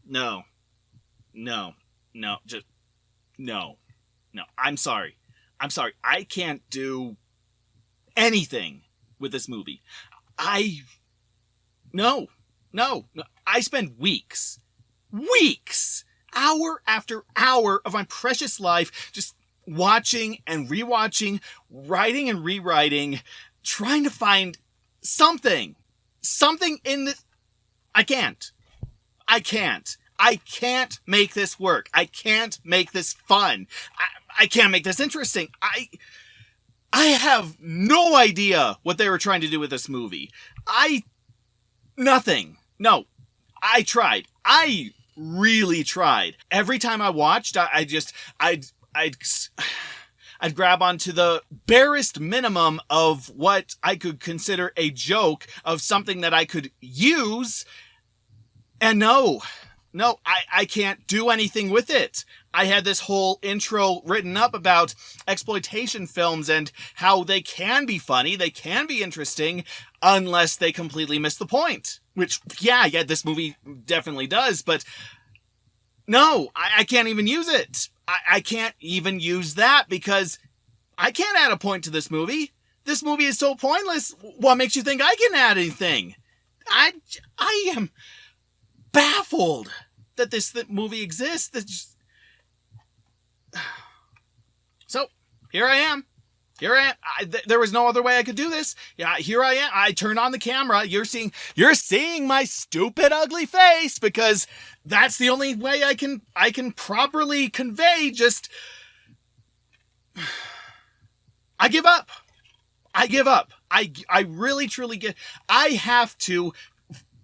No. Just no. I'm sorry. I can't do anything with this movie. No. I spend weeks, hour after hour of my precious life just watching and rewatching, writing and rewriting, trying to find something in this. I can't make this work. I can't make this fun. I can't make this interesting. I have no idea what they were trying to do with this movie. Nothing. No. I tried. I really tried. Every time I watched, I'd grab onto the barest minimum of what I could consider a joke of something that I could use. And no, I can't do anything with it. I had this whole intro written up about exploitation films and how they can be funny, they can be interesting, unless they completely miss the point. Which, yeah, this movie definitely does, but no, I can't even use it. I can't even use that because I can't add a point to this movie. This movie is so pointless. What makes you think I can add anything? I am baffled that this movie exists. So, here I am. There was no other way I could do this. Yeah, here I am. I turn on the camera. You're seeing my stupid, ugly face because that's the only way I can properly convey just. I give up. I really, truly I have to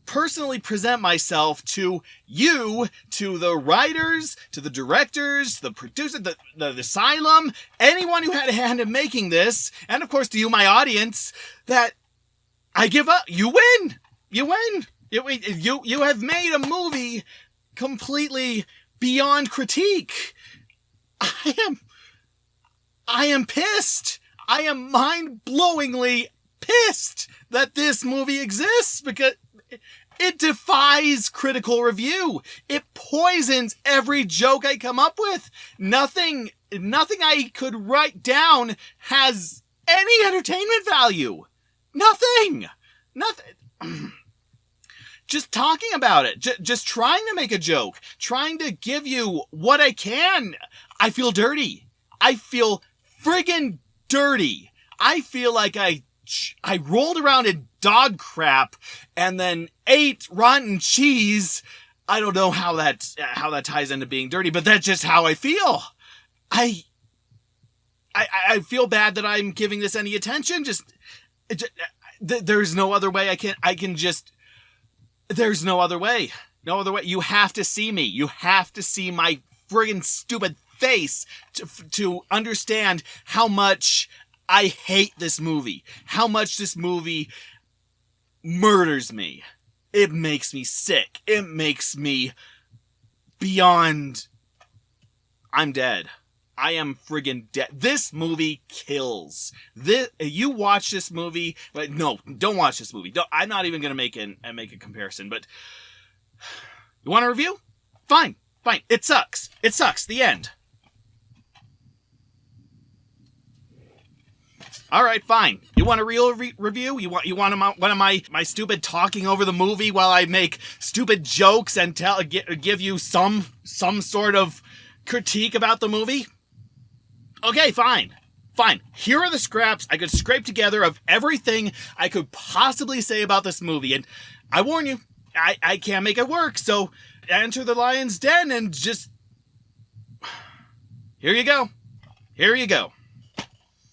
personally present myself to you, to the writers, to the directors, the producer, the asylum, anyone who had a hand in making this, and of course to you, my audience, that I give up. You win. You have made a movie completely beyond critique. I am pissed. I am mind-blowingly pissed that this movie exists because it defies critical review. It poisons every joke I come up with. Nothing I could write down has any entertainment value. Nothing. Just talking about it. Just trying to make a joke. Trying to give you what I can. I feel dirty. I feel friggin' dirty. I feel like I rolled around in dog crap and then ate rotten cheese. I don't know how that ties into being dirty, but that's just how I feel. I feel bad that I'm giving this any attention. There's no other way there's no other way. No other way. You have to see me. You have to see my friggin' stupid face to understand how much I hate this movie. How much this movie murders me. It makes me sick. It makes me beyond. I'm dead. I am friggin' dead. This movie kills. You watch this movie, but no, don't watch this movie. I'm not even gonna make a comparison. But you want a review? Fine. It sucks. The end. All right, fine. You want a real review? You want one of my stupid talking over the movie while I make stupid jokes and give you some sort of critique about the movie? Okay, fine. Here are the scraps I could scrape together of everything I could possibly say about this movie, and I warn you, I can't make it work. So enter the lion's den and just here you go.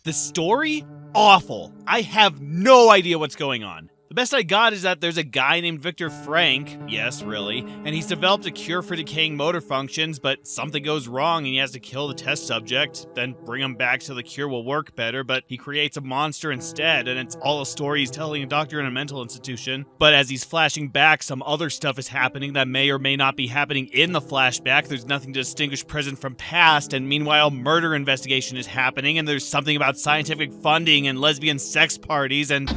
The story? Awful. I have no idea what's going on. The best I got is that there's a guy named Victor Frank, yes, really, and he's developed a cure for decaying motor functions, but something goes wrong and he has to kill the test subject, then bring him back so the cure will work better, but he creates a monster instead, and it's all a story he's telling a doctor in a mental institution. But as he's flashing back, some other stuff is happening that may or may not be happening in the flashback. There's nothing to distinguish present from past, and meanwhile, murder investigation is happening, and there's something about scientific funding and lesbian sex parties, and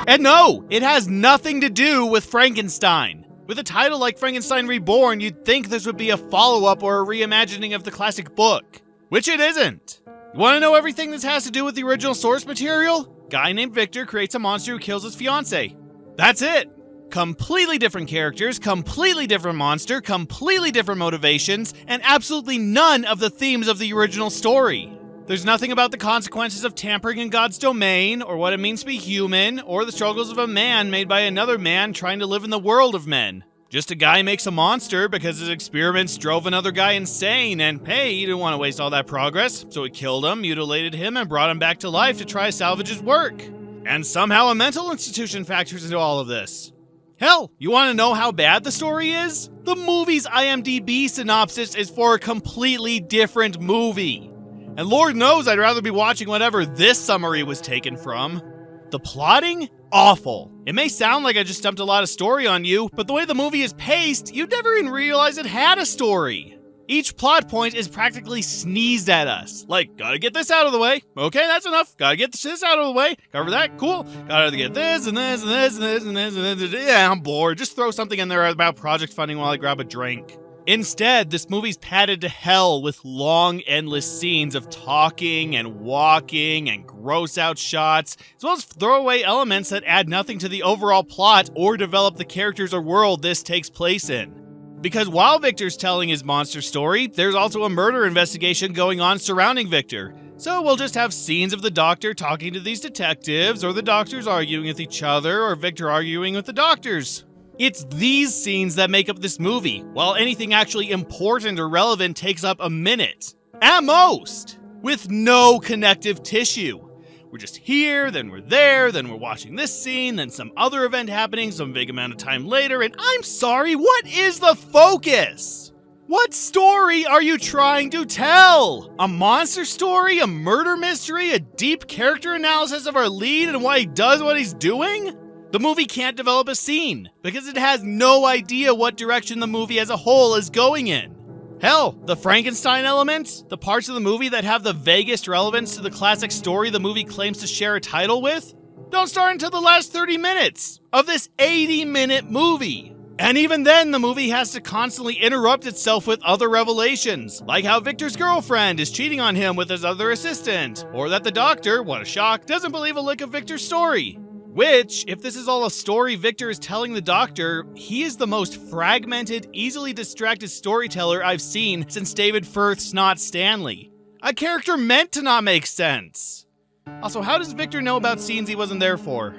And no, it has nothing to do with Frankenstein. With a title like Frankenstein Reborn, you'd think this would be a follow-up or a reimagining of the classic book, which it isn't. You want to know everything this has to do with the original source material? Guy named Victor creates a monster who kills his fiancée. That's it. Completely different characters, completely different monster, completely different motivations, and absolutely none of the themes of the original story. There's nothing about the consequences of tampering in God's domain, or what it means to be human, or the struggles of a man made by another man trying to live in the world of men. Just a guy makes a monster because his experiments drove another guy insane, and hey, he didn't want to waste all that progress, so he killed him, mutilated him, and brought him back to life to try to salvage his work. And somehow a mental institution factors into all of this. Hell, you want to know how bad the story is? The movie's IMDb synopsis is for a completely different movie. And Lord knows I'd rather be watching whatever this summary was taken from. The plotting? Awful. It may sound like I just dumped a lot of story on you, but the way the movie is paced, you'd never even realize it had a story. Each plot point is practically sneezed at us. Like, gotta get this out of the way. Okay, that's enough. Gotta get this out of the way. Cover that. Cool. Gotta get this and this and this and this and this and this. Yeah, I'm bored. Just throw something in there about project funding while I grab a drink. Instead, this movie's padded to hell with long, endless scenes of talking and walking and gross-out shots, as well as throwaway elements that add nothing to the overall plot or develop the characters or world this takes place in. Because while Victor's telling his monster story, there's also a murder investigation going on surrounding Victor. So we'll just have scenes of the doctor talking to these detectives, or the doctors arguing with each other, or Victor arguing with the doctors. It's these scenes that make up this movie, while anything actually important or relevant takes up a minute. At most! With no connective tissue. We're just here, then we're there, then we're watching this scene, then some other event happening some vague amount of time later, and I'm sorry, what is the focus? What story are you trying to tell? A monster story? A murder mystery? A deep character analysis of our lead and why he does what he's doing? The movie can't develop a scene, because it has no idea what direction the movie as a whole is going in. Hell, the Frankenstein elements, the parts of the movie that have the vaguest relevance to the classic story the movie claims to share a title with, don't start until the last 30 minutes of this 80-minute movie. And even then, the movie has to constantly interrupt itself with other revelations, like how Victor's girlfriend is cheating on him with his other assistant, or that the doctor, what a shock, doesn't believe a lick of Victor's story. Which, if this is all a story Victor is telling the doctor, he is the most fragmented, easily distracted storyteller I've seen since David Firth's Not Stanley. A character meant to not make sense. Also, how does Victor know about scenes he wasn't there for?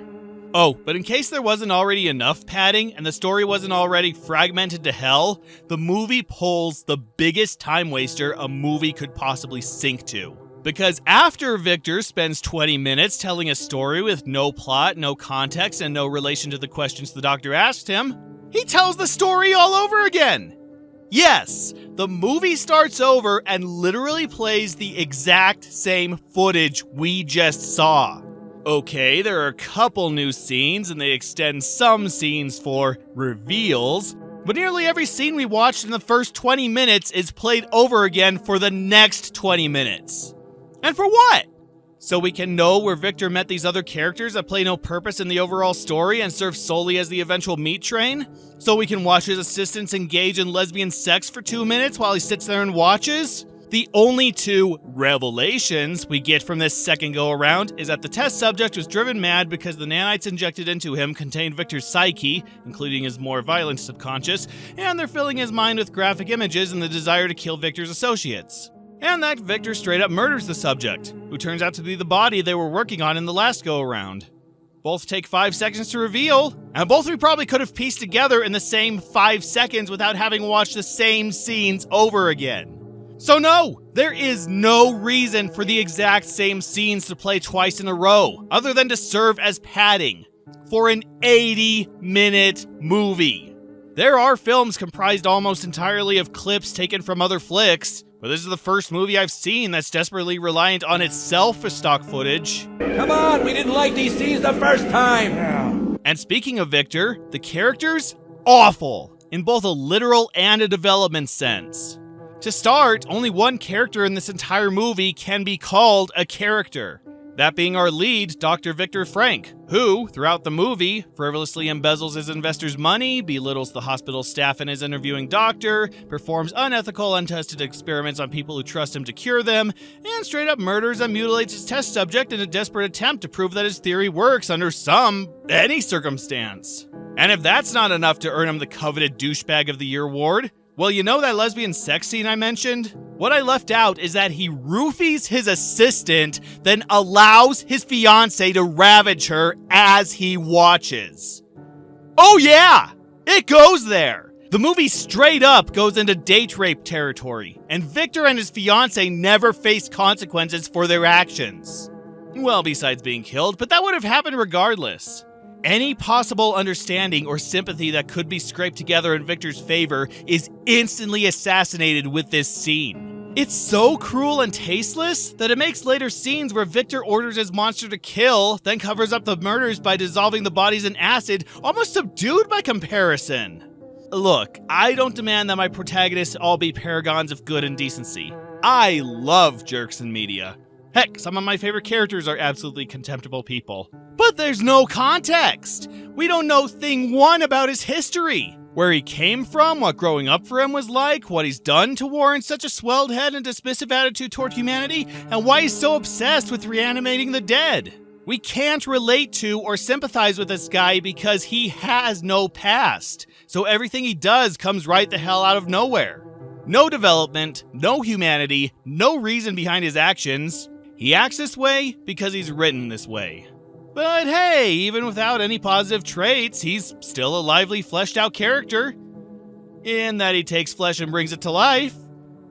Oh, but in case there wasn't already enough padding and the story wasn't already fragmented to hell, the movie pulls the biggest time waster a movie could possibly sink to. Because after Victor spends 20 minutes telling a story with no plot, no context, and no relation to the questions the doctor asked him, he tells the story all over again. Yes, the movie starts over and literally plays the exact same footage we just saw. Okay, there are a couple new scenes, and they extend some scenes for reveals, but nearly every scene we watched in the first 20 minutes is played over again for the next 20 minutes. And for what? So we can know where Victor met these other characters that play no purpose in the overall story and serve solely as the eventual meat train? So we can watch his assistants engage in lesbian sex for 2 minutes while he sits there and watches? The only two revelations we get from this second go-around is that the test subject was driven mad because the nanites injected into him contained Victor's psyche, including his more violent subconscious, and they're filling his mind with graphic images and the desire to kill Victor's associates. And that Victor straight up murders the subject, who turns out to be the body they were working on in the last go-around. Both take 5 seconds to reveal, and both we probably could have pieced together in the same 5 seconds without having watched the same scenes over again. So no, there is no reason for the exact same scenes to play twice in a row, other than to serve as padding for an 80-minute movie. There are films comprised almost entirely of clips taken from other flicks, but this is the first movie I've seen that's desperately reliant on itself for stock footage. Come on, we didn't like these scenes the first time! And speaking of Victor, the characters? Awful, in both a literal and a development sense. To start, only one character in this entire movie can be called a character. That being our lead, Dr. Victor Frank, who, throughout the movie, frivolously embezzles his investors' money, belittles the hospital staff and his interviewing doctor, performs unethical, untested experiments on people who trust him to cure them, and straight up murders and mutilates his test subject in a desperate attempt to prove that his theory works under any circumstance. And if that's not enough to earn him the coveted Douchebag of the Year award, well, you know that lesbian sex scene I mentioned? What I left out is that he roofies his assistant, then allows his fiancée to ravage her as he watches. Oh yeah! It goes there! The movie straight up goes into date rape territory, and Victor and his fiancée never face consequences for their actions. Well, besides being killed, but that would have happened regardless. Any possible understanding or sympathy that could be scraped together in Victor's favor is instantly assassinated with this scene. It's so cruel and tasteless that it makes later scenes where Victor orders his monster to kill, then covers up the murders by dissolving the bodies in acid, almost subdued by comparison. Look, I don't demand that my protagonists all be paragons of good and decency. I love jerks in media. Heck, some of my favorite characters are absolutely contemptible people. But there's no context! We don't know thing one about his history. Where he came from, what growing up for him was like, what he's done to warrant such a swelled head and dismissive attitude toward humanity, and why he's so obsessed with reanimating the dead. We can't relate to or sympathize with this guy because he has no past. So everything he does comes right the hell out of nowhere. No development, no humanity, no reason behind his actions. He acts this way because he's written this way. But hey, even without any positive traits, he's still a lively, fleshed-out character. In that he takes flesh and brings it to life.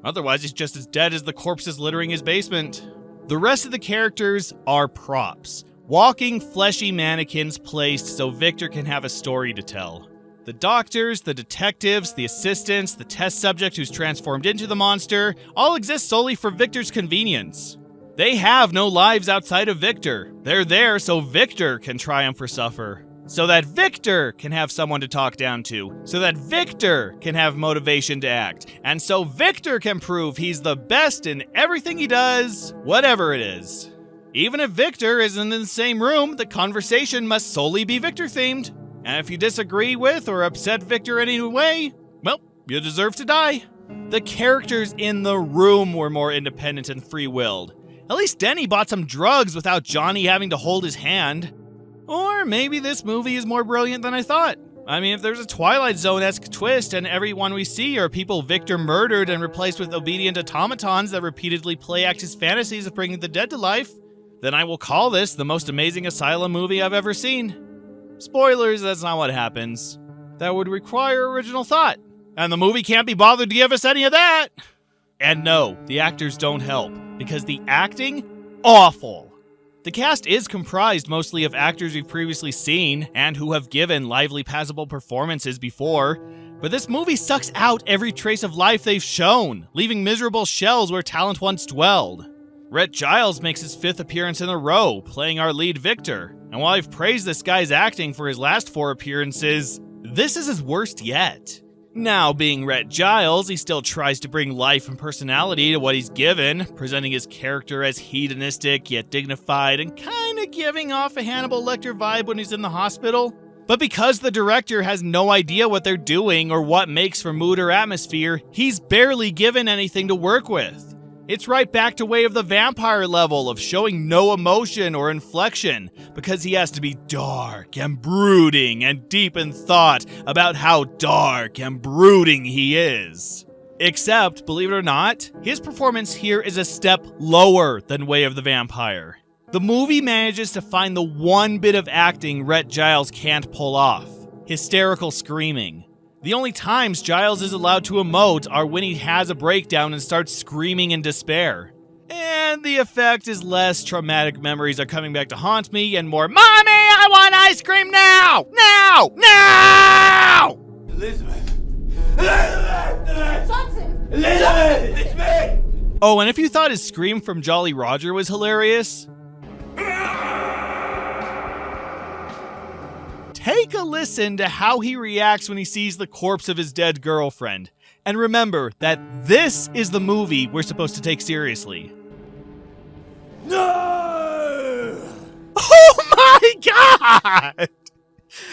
Otherwise, he's just as dead as the corpses littering his basement. The rest of the characters are props. Walking, fleshy mannequins placed so Victor can have a story to tell. The doctors, the detectives, the assistants, the test subject who's transformed into the monster, all exist solely for Victor's convenience. They have no lives outside of Victor. They're there so Victor can triumph or suffer. So that Victor can have someone to talk down to. So that Victor can have motivation to act. And so Victor can prove he's the best in everything he does, whatever it is. Even if Victor isn't in the same room, the conversation must solely be Victor-themed. And if you disagree with or upset Victor in any way, well, you deserve to die. The characters in the room were more independent and free-willed. At least Denny bought some drugs without Johnny having to hold his hand. Or maybe this movie is more brilliant than I thought. I mean, if there's a Twilight Zone-esque twist and everyone we see are people Victor murdered and replaced with obedient automatons that repeatedly play-act his fantasies of bringing the dead to life, then I will call this the most amazing asylum movie I've ever seen. Spoilers, that's not what happens. That would require original thought. And the movie can't be bothered to give us any of that. And no, the actors don't help, because the acting, awful. The cast is comprised mostly of actors we've previously seen, and who have given lively, passable performances before, but this movie sucks out every trace of life they've shown, leaving miserable shells where talent once dwelled. Rhett Giles makes his 5th appearance in a row, playing our lead Victor, and while I've praised this guy's acting for his last 4 appearances, this is his worst yet. Now, being Rhett Giles, he still tries to bring life and personality to what he's given, presenting his character as hedonistic yet dignified and kinda giving off a Hannibal Lecter vibe when he's in the hospital. But because the director has no idea what they're doing or what makes for mood or atmosphere, he's barely given anything to work with. It's right back to Way of the Vampire level of showing no emotion or inflection, because he has to be dark and brooding and deep in thought about how dark and brooding he is. Except, believe it or not, his performance here is a step lower than Way of the Vampire. The movie manages to find the one bit of acting Rhett Giles can't pull off: hysterical screaming. The only times Giles is allowed to emote are when he has a breakdown and starts screaming in despair. And the effect is less traumatic memories are coming back to haunt me and more, "Mommy, I want ice cream now! Now! Now!" Elizabeth! Elizabeth! Johnson! Elizabeth! It's me! Oh, and if you thought his scream from Jolly Roger was hilarious, take a listen to how he reacts when he sees the corpse of his dead girlfriend. And remember that this is the movie we're supposed to take seriously. No! God! Did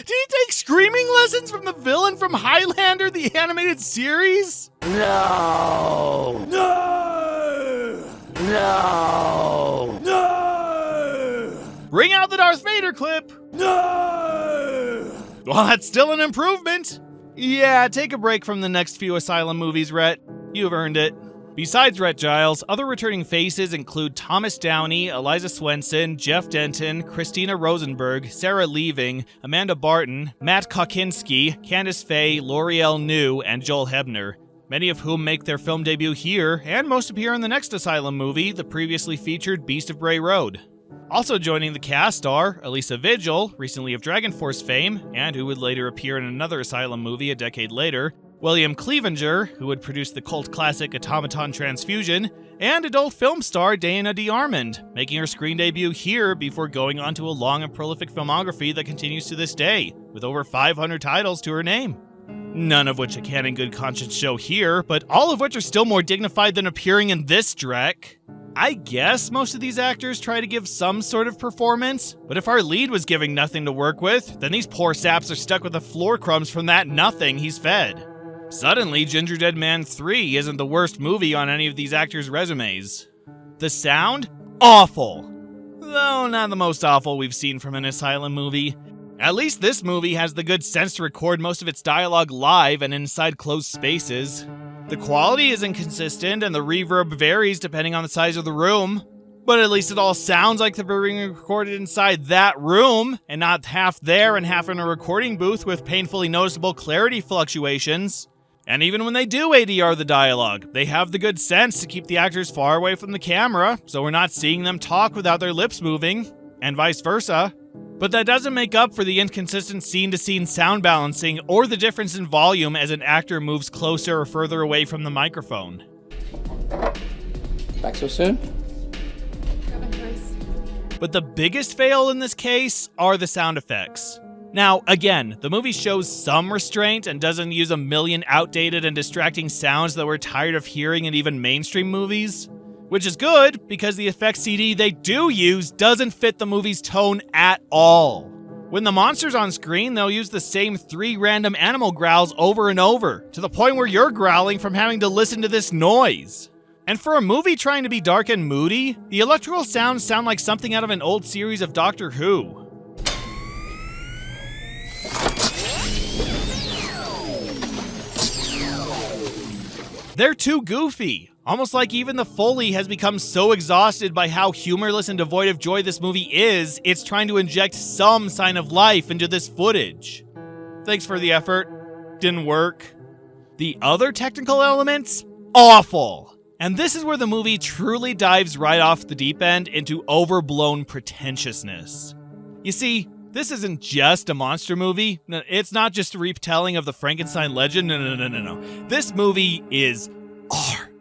he take screaming lessons from the villain from Highlander, the animated series? No! No! No! No! Bring out the Darth Vader clip! No! Well, that's still an improvement. Yeah, take a break from the next few Asylum movies, Rhett. You've earned it. Besides Rhett Giles, other returning faces include Thomas Downey, Eliza Swenson, Jeff Denton, Christina Rosenberg, Sarah Leaving, Amanda Barton, Matt Kokinski, Candace Faye, L'Oreal New, and Joel Hebner, many of whom make their film debut here, and most appear in the next Asylum movie, the previously featured Beast of Bray Road. Also joining the cast are Elisa Vigil, recently of Dragon Force fame, and who would later appear in another Asylum movie a decade later, William Clevenger, who would produce the cult classic Automaton Transfusion, and adult film star Dana DeArmond, making her screen debut here before going on to a long and prolific filmography that continues to this day, with over 500 titles to her name. None of which I can in good conscience show here, but all of which are still more dignified than appearing in this Drek. I guess most of these actors try to give some sort of performance, but if our lead was giving nothing to work with, then these poor saps are stuck with the floor crumbs from that nothing he's fed. Suddenly, Ginger Dead Man 3 isn't the worst movie on any of these actors' resumes. The sound? Awful! Though not the most awful we've seen from an Asylum movie. At least this movie has the good sense to record most of its dialogue live and inside closed spaces. The quality is inconsistent and the reverb varies depending on the size of the room, but at least it all sounds like they're being recorded inside that room and not half there and half in a recording booth with painfully noticeable clarity fluctuations. And even when they do ADR the dialogue, they have the good sense to keep the actors far away from the camera, so we're not seeing them talk without their lips moving, and vice versa. But that doesn't make up for the inconsistent scene-to-scene sound balancing or the difference in volume as an actor moves closer or further away from the microphone. Back so soon? But the biggest fail in this case are the sound effects. Now, again, the movie shows some restraint and doesn't use a million outdated and distracting sounds that we're tired of hearing in even mainstream movies. Which is good, because the effects CD they do use doesn't fit the movie's tone at all. When the monster's on screen, they'll use the same 3 random animal growls over and over, to the point where you're growling from having to listen to this noise. And for a movie trying to be dark and moody, the electrical sounds sound like something out of an old series of Doctor Who. They're too goofy. Almost like even the Foley has become so exhausted by how humorless and devoid of joy this movie is, it's trying to inject some sign of life into this footage. Thanks for the effort. Didn't work. The other technical elements? Awful. And this is where the movie truly dives right off the deep end into overblown pretentiousness. You see, this isn't just a monster movie. It's not just a retelling of the Frankenstein legend. No. This movie is art.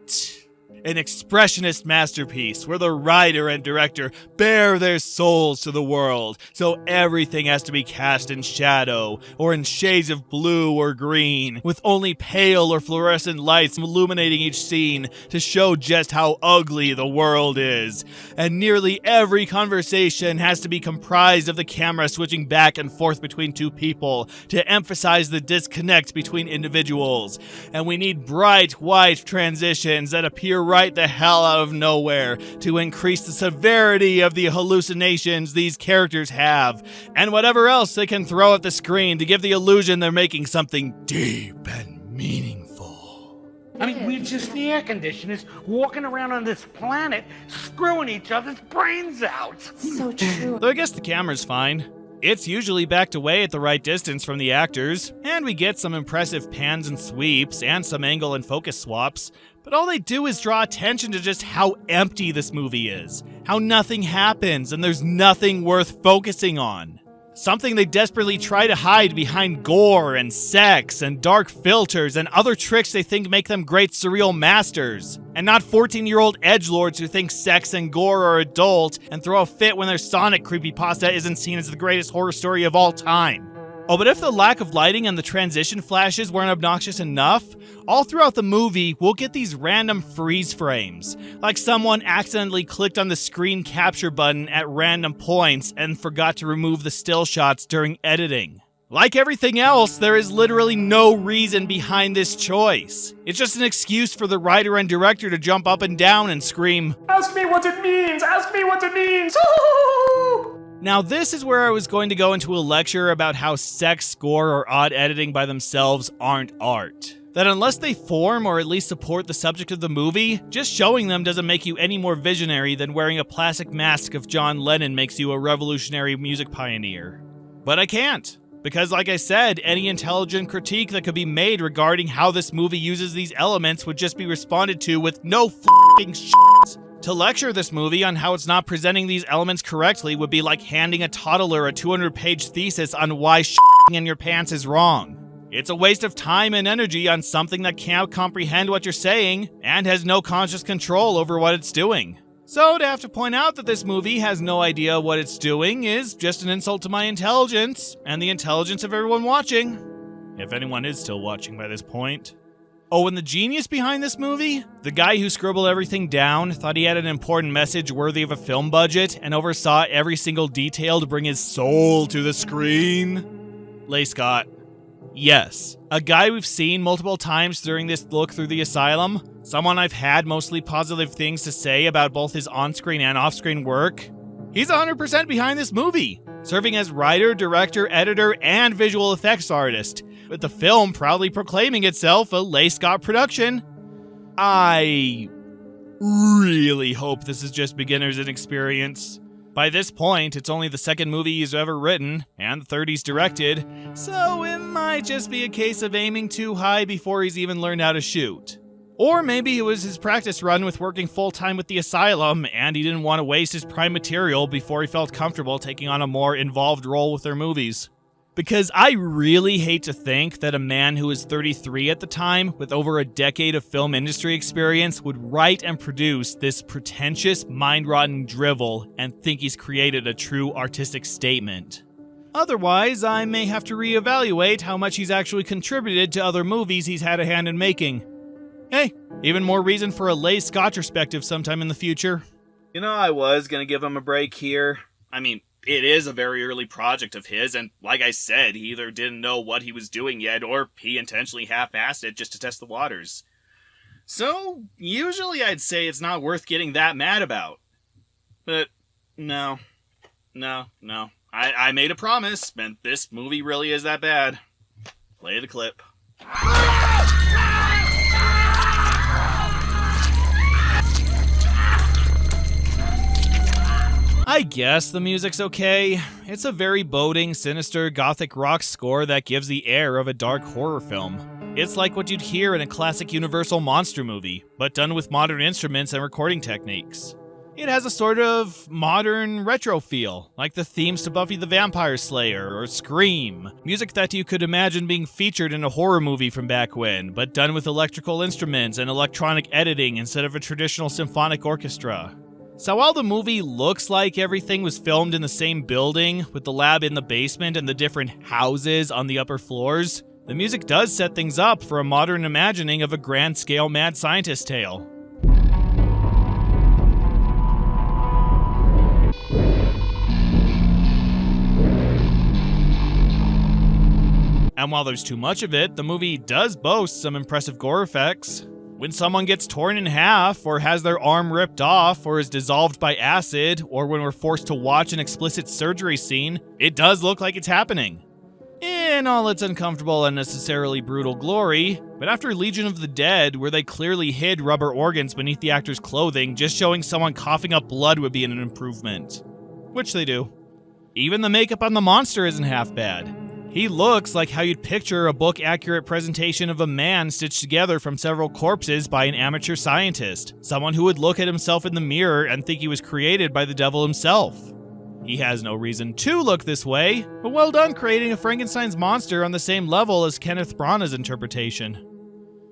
An expressionist masterpiece where the writer and director bare their souls to the world, so everything has to be cast in shadow, or in shades of blue or green, with only pale or fluorescent lights illuminating each scene to show just how ugly the world is. And nearly every conversation has to be comprised of the camera switching back and forth between two people to emphasize the disconnect between individuals. And we need bright white transitions that appear right the hell out of nowhere to increase the severity of the hallucinations these characters have, and whatever else they can throw at the screen to give the illusion they're making something deep and meaningful. I mean, we're just the air conditioners walking around on this planet screwing each other's brains out. So true. Though I guess the camera's fine. It's usually backed away at the right distance from the actors, and we get some impressive pans and sweeps, and some angle and focus swaps, but all they do is draw attention to just how empty this movie is, how nothing happens, and there's nothing worth focusing on. Something they desperately try to hide behind gore and sex and dark filters and other tricks they think make them great surreal masters, and not 14-year-old edgelords who think sex and gore are adult and throw a fit when their Sonic creepypasta isn't seen as the greatest horror story of all time. Oh, but if the lack of lighting and the transition flashes weren't obnoxious enough, all throughout the movie, we'll get these random freeze frames. Like someone accidentally clicked on the screen capture button at random points and forgot to remove the still shots during editing. Like everything else, there is literally no reason behind this choice. It's just an excuse for the writer and director to jump up and down and scream, "Ask me what it means! Ask me what it means!" Now this is where I was going to go into a lecture about how sex, score, or odd editing by themselves aren't art. That unless they form or at least support the subject of the movie, just showing them doesn't make you any more visionary than wearing a plastic mask of John Lennon makes you a revolutionary music pioneer. But I can't. Because like I said, any intelligent critique that could be made regarding how this movie uses these elements would just be responded to with no f***ing shit. To lecture this movie on how it's not presenting these elements correctly would be like handing a toddler a 200-page thesis on why shitting in your pants is wrong. It's a waste of time and energy on something that can't comprehend what you're saying and has no conscious control over what it's doing. So to have to point out that this movie has no idea what it's doing is just an insult to my intelligence and the intelligence of everyone watching. If anyone is still watching by this point. Oh, and the genius behind this movie? The guy who scribbled everything down thought he had an important message worthy of a film budget and oversaw every single detail to bring his soul to the screen. Leigh Scott. Yes, a guy we've seen multiple times during this look through the asylum, someone I've had mostly positive things to say about both his on-screen and off-screen work. He's 100% behind this movie, serving as writer, director, editor, and visual effects artist, with the film proudly proclaiming itself a Leigh Scott production. I really hope this is just beginner's inexperience. By this point, it's only the second movie he's ever written, and the third he's directed, so it might just be a case of aiming too high before he's even learned how to shoot. Or maybe it was his practice run with working full-time with the asylum, and he didn't want to waste his prime material before he felt comfortable taking on a more involved role with their movies. Because I really hate to think that a man who was 33 at the time, with over a decade of film industry experience, would write and produce this pretentious, mind-rotten drivel and think he's created a true artistic statement. Otherwise, I may have to reevaluate how much he's actually contributed to other movies he's had a hand in making. Hey, even more reason for a Leigh Scott perspective sometime in the future. You know, I was gonna give him a break here. I mean, it is a very early project of his, and like I said, he either didn't know what he was doing yet, or he intentionally half-assed it just to test the waters. So, usually I'd say it's not worth getting that mad about. But, no. I made a promise, and this movie really is that bad. Play the clip. I guess the music's okay. It's a very boding, sinister, gothic rock score that gives the air of a dark horror film. It's like what you'd hear in a classic Universal monster movie, but done with modern instruments and recording techniques. It has a sort of modern retro feel, like the themes to Buffy the Vampire Slayer or Scream, music that you could imagine being featured in a horror movie from back when, but done with electrical instruments and electronic editing instead of a traditional symphonic orchestra. So while the movie looks like everything was filmed in the same building, with the lab in the basement and the different houses on the upper floors, the music does set things up for a modern imagining of a grand-scale mad scientist tale. And while there's too much of it, the movie does boast some impressive gore effects. When someone gets torn in half, or has their arm ripped off, or is dissolved by acid, or when we're forced to watch an explicit surgery scene, it does look like it's happening. In all its uncomfortable and necessarily brutal glory, but after Legion of the Dead, where they clearly hid rubber organs beneath the actor's clothing, just showing someone coughing up blood would be an improvement. Which they do. Even the makeup on the monster isn't half bad. He looks like how you'd picture a book-accurate presentation of a man stitched together from several corpses by an amateur scientist, someone who would look at himself in the mirror and think he was created by the devil himself. He has no reason to look this way, but well done creating a Frankenstein's monster on the same level as Kenneth Branagh's interpretation.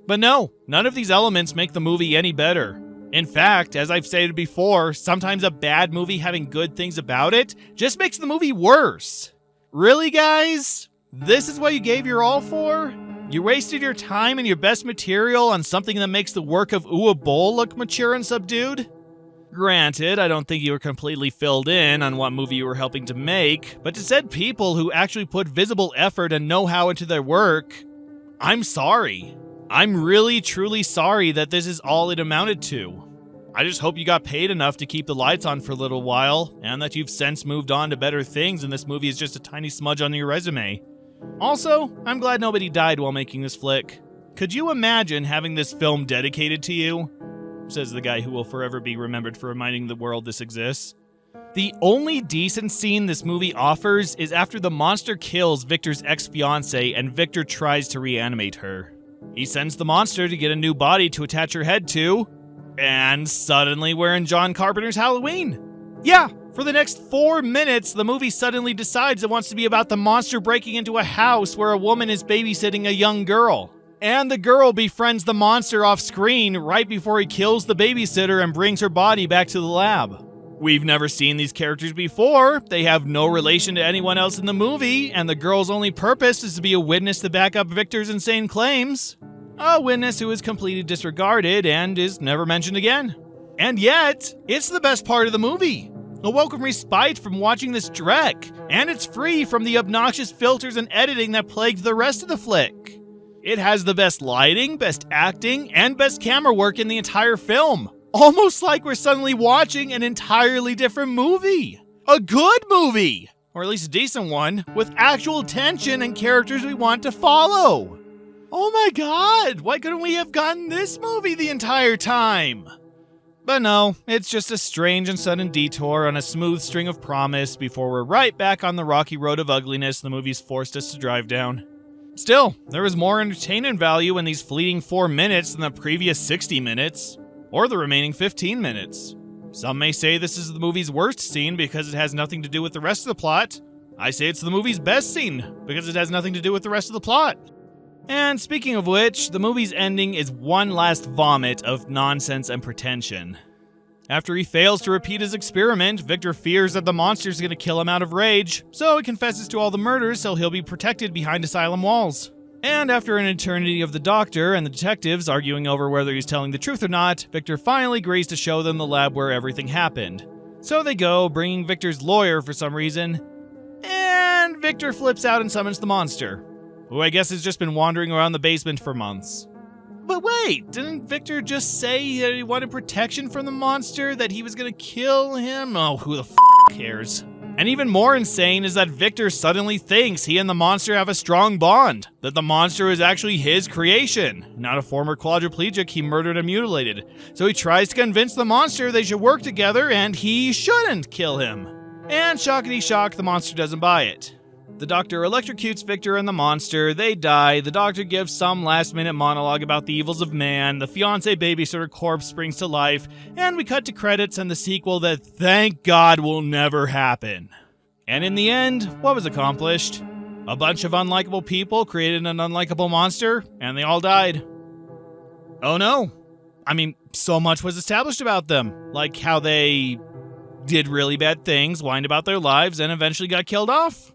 But no, none of these elements make the movie any better. In fact, as I've stated before, sometimes a bad movie having good things about it just makes the movie worse. Really, guys? This is what you gave your all for? You wasted your time and your best material on something that makes the work of Uwe Boll look mature and subdued? Granted, I don't think you were completely filled in on what movie you were helping to make, but to said people who actually put visible effort and know-how into their work, I'm sorry. I'm really, truly sorry that this is all it amounted to. I just hope you got paid enough to keep the lights on for a little while, and that you've since moved on to better things and this movie is just a tiny smudge on your resume. Also, I'm glad nobody died while making this flick. Could you imagine having this film dedicated to you? Says the guy who will forever be remembered for reminding the world this exists. The only decent scene this movie offers is after the monster kills Victor's ex-fiancée and Victor tries to reanimate her. He sends the monster to get a new body to attach her head to, and suddenly we're in John Carpenter's Halloween. Yeah, for the next 4 minutes, the movie suddenly decides it wants to be about the monster breaking into a house where a woman is babysitting a young girl. And the girl befriends the monster off screen right before he kills the babysitter and brings her body back to the lab. We've never seen these characters before, they have no relation to anyone else in the movie, and the girl's only purpose is to be a witness to back up Victor's insane claims. A witness who is completely disregarded and is never mentioned again. And yet, it's the best part of the movie. A welcome respite from watching this dreck, and it's free from the obnoxious filters and editing that plagued the rest of the flick. It has the best lighting, best acting, and best camera work in the entire film. Almost like we're suddenly watching an entirely different movie. A good movie! Or at least a decent one, with actual tension and characters we want to follow. Oh my god, why couldn't we have gotten this movie the entire time? But no, it's just a strange and sudden detour on a smooth string of promise before we're right back on the rocky road of ugliness the movie's forced us to drive down. Still, there was more entertainment value in these fleeting 4 minutes than the previous 60 minutes, or the remaining 15 minutes. Some may say this is the movie's worst scene because it has nothing to do with the rest of the plot. I say it's the movie's best scene because it has nothing to do with the rest of the plot. And speaking of which, the movie's ending is one last vomit of nonsense and pretension. After he fails to repeat his experiment, Victor fears that the monster's gonna kill him out of rage, so he confesses to all the murders so he'll be protected behind asylum walls. And after an eternity of the doctor and the detectives arguing over whether he's telling the truth or not, Victor finally agrees to show them the lab where everything happened. So they go, bringing Victor's lawyer for some reason, and Victor flips out and summons the monster, who I guess has just been wandering around the basement for months. But wait, didn't Victor just say that he wanted protection from the monster, that he was gonna kill him? Oh, who the cares? And even more insane is that Victor suddenly thinks he and the monster have a strong bond, that the monster is actually his creation, not a former quadriplegic he murdered and mutilated. So he tries to convince the monster they should work together and he shouldn't kill him. And shockity shock, the monster doesn't buy it. The doctor electrocutes Victor and the monster, they die, the doctor gives some last-minute monologue about the evils of man, the fiancé babysitter corpse springs to life, and we cut to credits and the sequel that, thank God, will never happen. And in the end, what was accomplished? A bunch of unlikable people created an unlikable monster, and they all died. Oh no. I mean, so much was established about them, like how they did really bad things, whined about their lives, and eventually got killed off.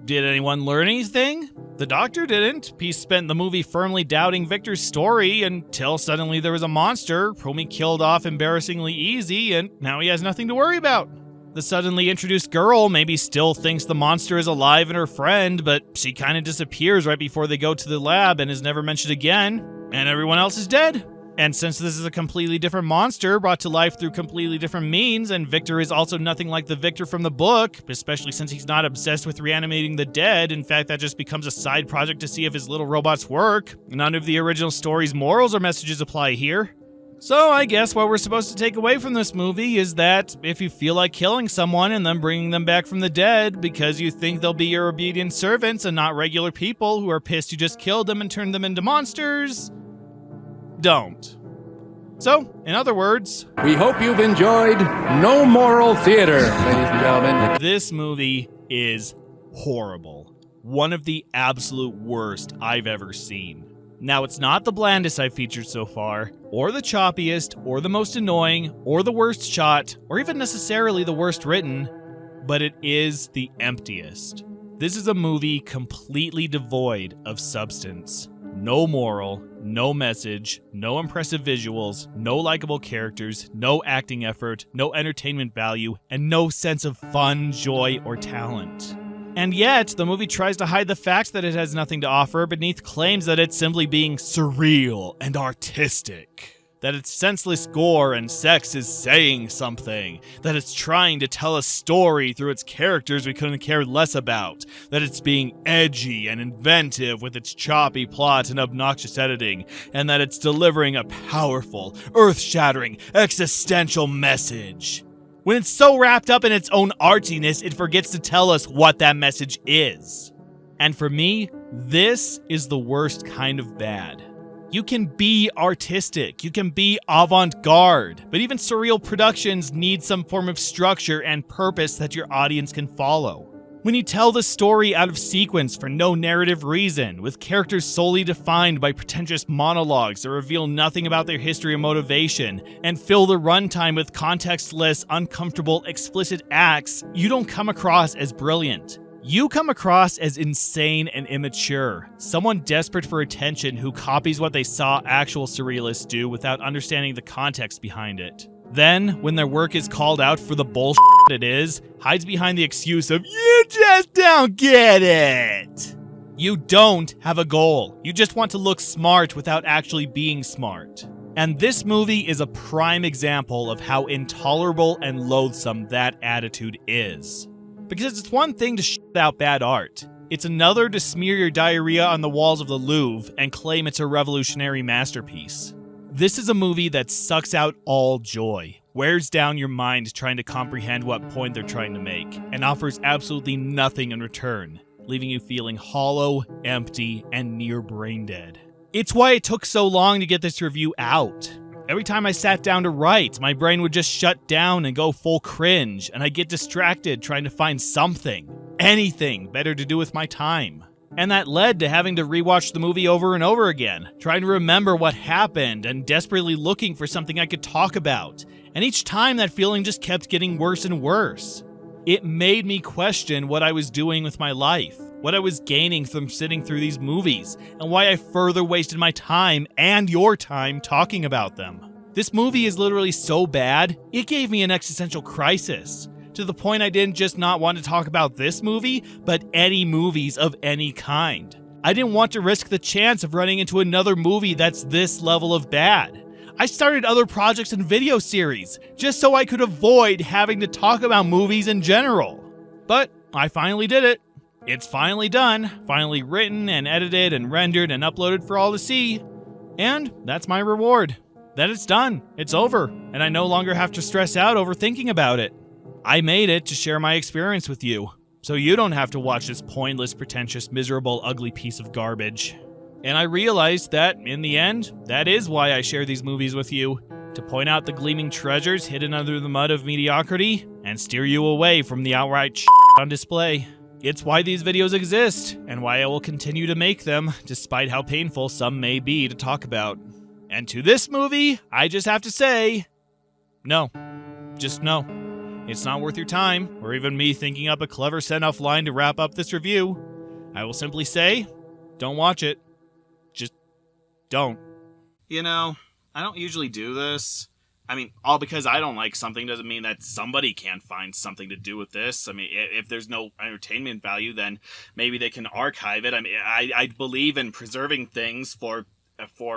Did anyone learn anything? The doctor didn't. He spent the movie firmly doubting Victor's story until suddenly there was a monster whom he killed off embarrassingly easy, and now he has nothing to worry about. The suddenly introduced girl maybe still thinks the monster is alive and her friend, but she kind of disappears right before they go to the lab and is never mentioned again, and everyone else is dead. And since this is a completely different monster brought to life through completely different means, and Victor is also nothing like the Victor from the book, especially since he's not obsessed with reanimating the dead, in fact that just becomes a side project to see if his little robots work, none of the original story's morals or messages apply here. So I guess what we're supposed to take away from this movie is that if you feel like killing someone and then bringing them back from the dead because you think they'll be your obedient servants and not regular people who are pissed you just killed them and turned them into monsters, don't. So, in other words, We hope you've enjoyed No Moral Theater, ladies and gentlemen. this movie is horrible. One of the absolute worst I've ever seen. Now, it's not the blandest I've featured so far, or the choppiest, or the most annoying, or the worst shot, or even necessarily the worst written, but it is the emptiest. This is a movie completely devoid of substance. No moral, no message, no impressive visuals, no likable characters, no acting effort, no entertainment value, and no sense of fun, joy, or talent. And yet, the movie tries to hide the fact that it has nothing to offer beneath claims that it's simply being surreal and artistic. That its senseless gore and sex is saying something. That it's trying to tell a story through its characters we couldn't care less about. That it's being edgy and inventive with its choppy plot and obnoxious editing. And that it's delivering a powerful, earth-shattering, existential message. When it's so wrapped up in its own artsiness, it forgets to tell us what that message is. And for me, this is the worst kind of bad. You can be artistic, you can be avant-garde, but even surreal productions need some form of structure and purpose that your audience can follow. When you tell the story out of sequence for no narrative reason, with characters solely defined by pretentious monologues that reveal nothing about their history or motivation, and fill the runtime with contextless, uncomfortable, explicit acts, you don't come across as brilliant. You come across as insane and immature, someone desperate for attention who copies what they saw actual surrealists do without understanding the context behind it. Then, when their work is called out for the bullshit it is, hides behind the excuse of, "You just don't get it!" You don't have a goal. You just want to look smart without actually being smart. And this movie is a prime example of how intolerable and loathsome that attitude is. Because it's one thing to shit out bad art. It's another to smear your diarrhea on the walls of the Louvre and claim it's a revolutionary masterpiece. This is a movie that sucks out all joy, wears down your mind trying to comprehend what point they're trying to make, and offers absolutely nothing in return, leaving you feeling hollow, empty, and near brain dead. It's why it took so long to get this review out. Every time I sat down to write, my brain would just shut down and go full cringe, and I'd get distracted trying to find something, anything better to do with my time. And that led to having to rewatch the movie over and over again, trying to remember what happened and desperately looking for something I could talk about. And each time that feeling just kept getting worse and worse. It made me question what I was doing with my life, what I was gaining from sitting through these movies, and why I further wasted my time and your time talking about them. This movie is literally so bad, it gave me an existential crisis, to the point I didn't just not want to talk about this movie, but any movies of any kind. I didn't want to risk the chance of running into another movie that's this level of bad. I started other projects and video series, just so I could avoid having to talk about movies in general. But I finally did it. It's finally done, finally written and edited and rendered and uploaded for all to see. And that's my reward. That it's done, it's over, and I no longer have to stress out over thinking about it. I made it to share my experience with you, so you don't have to watch this pointless, pretentious, miserable, ugly piece of garbage. And I realized that, in the end, that is why I share these movies with you, to point out the gleaming treasures hidden under the mud of mediocrity, and steer you away from the outright shit on display. It's why these videos exist, and why I will continue to make them, despite how painful some may be to talk about. And to this movie, I just have to say, no. Just no. It's not worth your time, or even me thinking up a clever send-off line to wrap up this review. I will simply say, don't watch it. Just don't. You know, I don't usually do this. I mean, all because I don't like something doesn't mean that somebody can't find something to do with this. I mean, if there's no entertainment value, then maybe they can archive it. I mean, I believe in preserving things for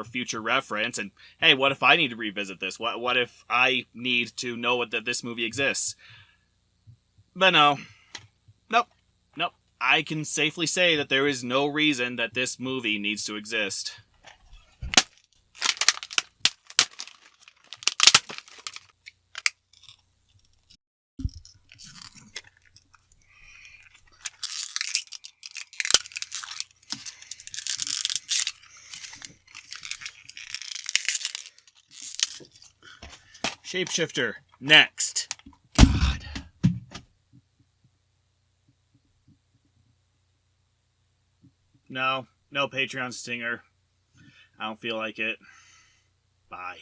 future reference. And hey, what if I need to revisit this? What if I need to know that this movie exists? But no. Nope. I can safely say that there is no reason that this movie needs to exist. Shapeshifter, next. God. No Patreon stinger. I don't feel like it. Bye.